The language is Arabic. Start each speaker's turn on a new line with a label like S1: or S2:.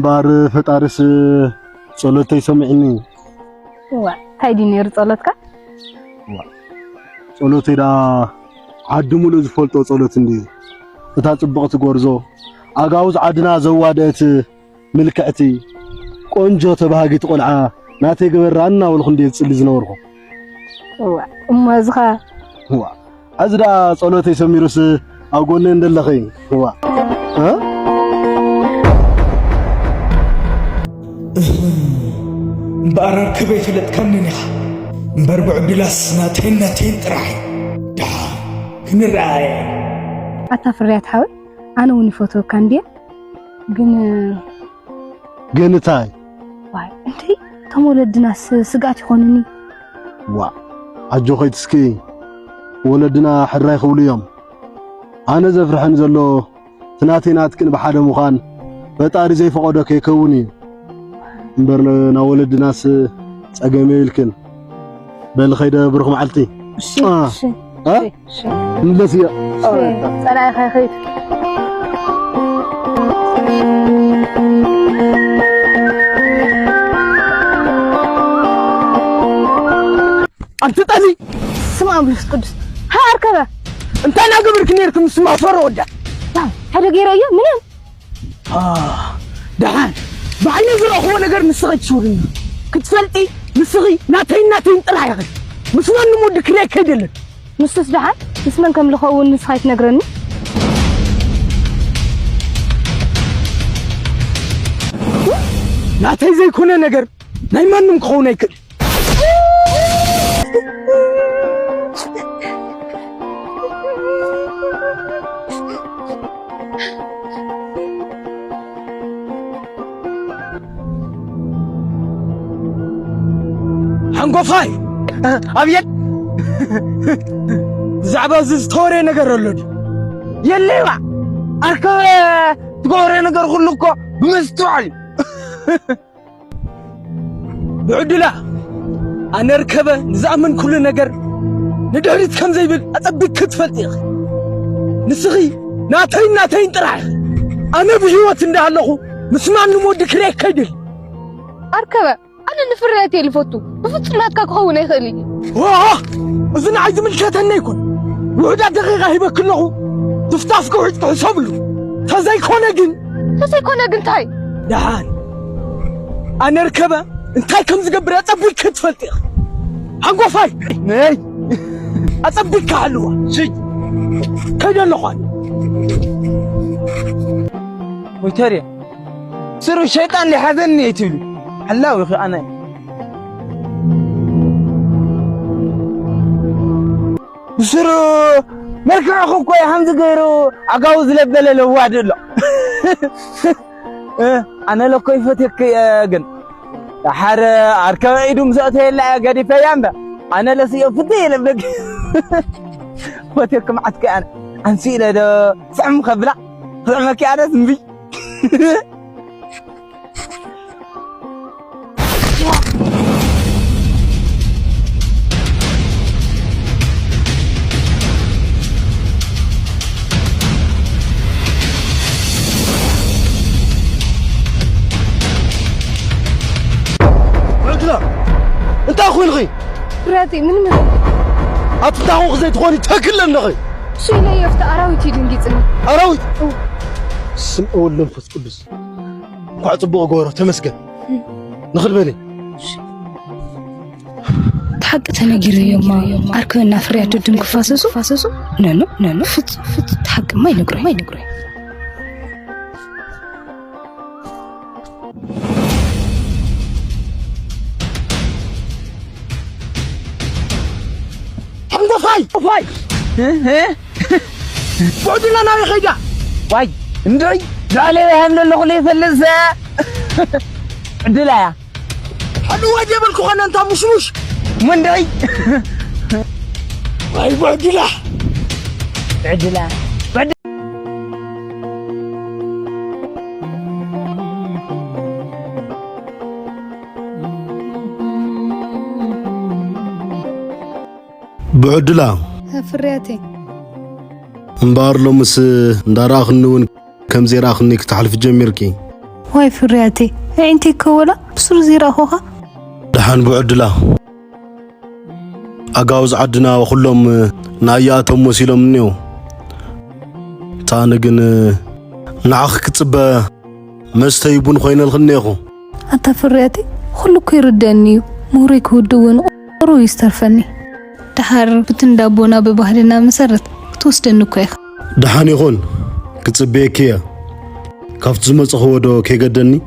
S1: امبار فطارس صلوتي سمعني
S2: وا هايدي نير صلوتك
S1: وا صلوتي دا عدمولو زفولطو صلوت اندي اتا صبقت غورزو اغاوز عدنا زوادت ملكعتي قنجو تباغي تقلعا ناتي غبرانا ولخ اندي صلي زنورخو
S2: وا امازخا
S1: وا ازدا صلوتي سميروس اغون اندلخي وا ها
S3: بارك بيت لتكنني بربع بلاس ناتين طراي دا كنراي
S2: اتفريات حاول انا وني فوتو كانديا
S1: جن تاي
S2: واي انتي تمولدنا سقات يخونني
S1: وا اجو خيت سكي ولدنا حراي خولو يوم انا زفرحن زلو تناتينات كن بحاده مخان فطاري زي فقدو كيكوني امبرنا ولدناس صقميلكن بل خيده برخ معلتي
S2: شي
S1: نلسيا
S2: صلاي خيت
S3: انت طلي
S2: سمع بلس قدس ها اركبه
S3: انت انا قبرك نيركم سمع فر ودا
S2: هذا غيريه منين
S3: دحان بعين زرا هو نجر نسغي تشورني كتفلطي نسغي ناتين طراي غير مسمن نمود كري كدل
S2: مستس دحان اسمن كم لخون نسخاي تنغرني
S3: ناتي زي كونه نجر ناي مانم كونه يكل حنقفاي ابيت زعباز ستوري نجر لودي يليوا اركب تقوري نجر كلكو بمستوعي بعدلا انا ركبه نزامن كل نجر ندهريت كم زي بل اطبق كتفلطيخ نسغي ناتين طراح انا بهيوت اندالخو مسمان نمود كريك كدل
S2: اركبه انا نفرياتي اللي فوتو بفصلات كاكو يخلي
S3: واه اذن عايز ملكتنا يكون ودا دقيقه هيبكلو تفتافكو حسابلو تزاي كونه تاي دحان انا ركبه انتي كم زغبر اطبق كتفلطيخ حنقفاي ناي اطبق كالوا شي كدلخوان ويتري سرو الشيطان اللي حزنني يتلو حلاوي اخي انا سرو مركع اخو كوي حمد غيرو اغاوز لبل لواد له انا لو كيف فتك يا جن حر اركب ايدم زقته لا غدي فيامبا انا لسي فدي لبك فتك معتك انا انسي له صعم خبلا صعمك انا زنبي انت اخوي الغي
S2: راتي من
S1: اتفتحوا زي تخوني تاكلنا غي
S2: شي لا يفت اراويتي دنقيصني
S1: اراويت سم اول لنفس قدس قاع صبغ غورو تمسكن نخل بالي
S2: حق تنجر يوم اركنا فرياتو دنك فاسسو نانو فت حق ما ينقري
S3: فاي بعدنا انا خيدا واي اندري لا لا هم له خلي فلس عدلا حلو واجبلكو خنا انت مش من داي واي بعدلا
S1: بعدلا
S2: فرياتي
S1: امبار لمس نداراخنون كم زيراخني كتحلف جميركي
S2: واي فرياتي عينتي كولا بسر زيرا خوها
S1: دحان بعدلا أجاوز عدنا وخلهم ناياتهم وسيلهم منيو تانجن نعخ كتب مستيبون خوين الخنيخو
S2: أنت فرياتي خلوك يردني موريك ودون قرو يسترفني دحار بتندابونا ببهرنا مسرت توستنكو يخ
S1: دحان يخون كتب بيكيا كافت زمص خودو كيغدني